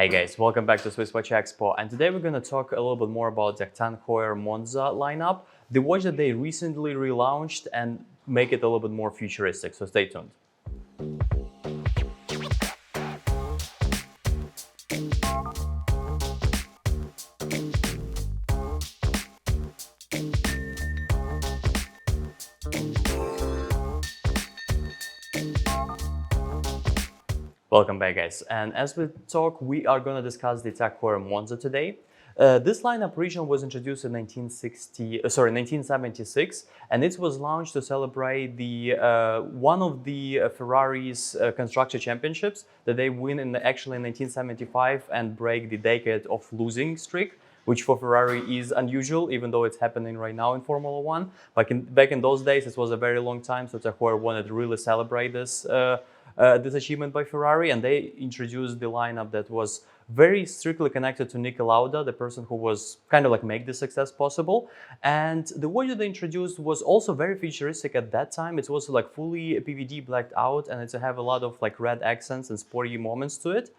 Hey guys, welcome back to SwissWatchExpo, and today we're going to talk a little bit more about the Heuer Monza lineup, the watch that they recently relaunched and make it a little bit more futuristic, so stay tuned. Welcome back guys, and as we talk, we are going to discuss the Heuer Monza today. This lineup originally was introduced in 1976, and it was launched to celebrate the one of the Ferrari's constructor championships that they win in 1975 and break the decade of losing streak, which for Ferrari is unusual, even though it's happening right now in Formula One. Back in those days, it was a very long time, so Heuer wanted to really celebrate this achievement by Ferrari, and they introduced the lineup that was very strictly connected to Niki Lauda, the person who was kind of like make the success possible. And the watch that they introduced was also very futuristic at that time. It was like fully PVD blacked out, and it have a lot of like red accents and sporty moments to it.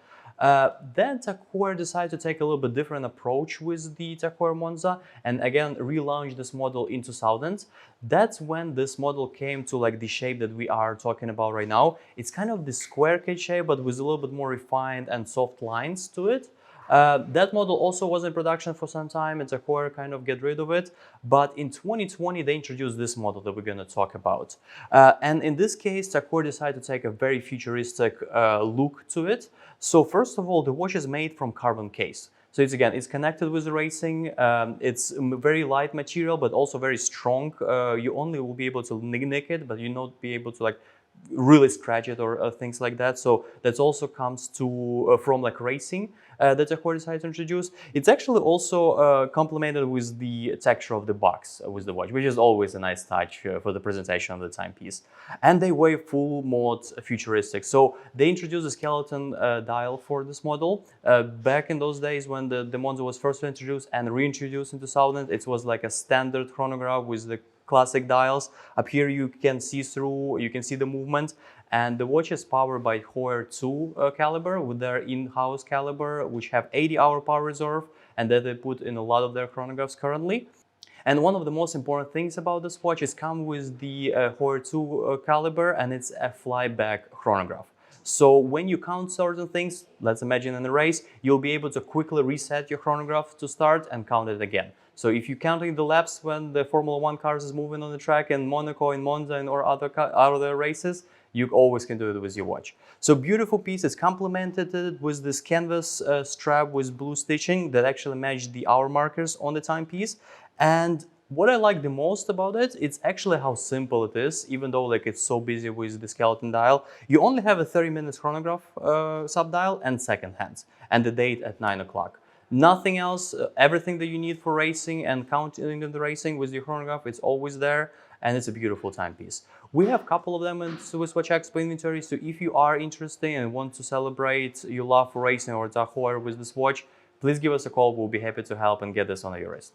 Then Heuer decided to take a little bit different approach with the Heuer Monza and again relaunch this model in 2000. That's when this model came to like the shape that we are talking about right now. It's kind of the square cage shape, but with a little bit more refined and soft lines to it. That model also was in production for some time, and Heuer kind of get rid of it. But in 2020, they introduced this model that we're going to talk about. And in this case, Heuer decided to take a very futuristic look to it. So first of all, the watch is made from carbon case. So it's connected with the racing. It's very light material, but also very strong. You only will be able to nick it, but you not be able to like really scratch it or things like that. So that also comes to from like racing that Heuer decided to introduce. It's actually also complemented with the texture of the box with the watch, which is always a nice touch for the presentation of the timepiece. And they were full mode futuristic. So they introduced a skeleton dial for this model. Back in those days when the Monza was first introduced and reintroduced in 2000, it was like a standard chronograph with the classic dials. Up here you can see the movement, and the watch is powered by Heuer 2 caliber with their in-house caliber, which have 80-hour power reserve, and that they put in a lot of their chronographs currently. And one of the most important things about this watch is come with the Heuer 2 caliber, and it's a flyback chronograph. So when you count certain things, let's imagine in a race, you'll be able to quickly reset your chronograph to start and count it again. So if you're counting the laps when the Formula One cars is moving on the track in Monaco, in Monza, or other races, you always can do it with your watch. So beautiful piece. It's complemented with this canvas strap with blue stitching that actually match the hour markers on the timepiece. And what I like the most about it, it's actually how simple it is, even though like it's so busy with the skeleton dial. You only have a 30-minute chronograph subdial and second hands, and the date at 9 o'clock. Nothing else, everything that you need for racing and counting the racing with your chronograph, it's always there, and it's a beautiful timepiece. We have a couple of them in SwissWatchExpo inventory, so if you are interested and want to celebrate your love for racing or Heuer with this watch, please give us a call. We'll be happy to help and get this on your wrist.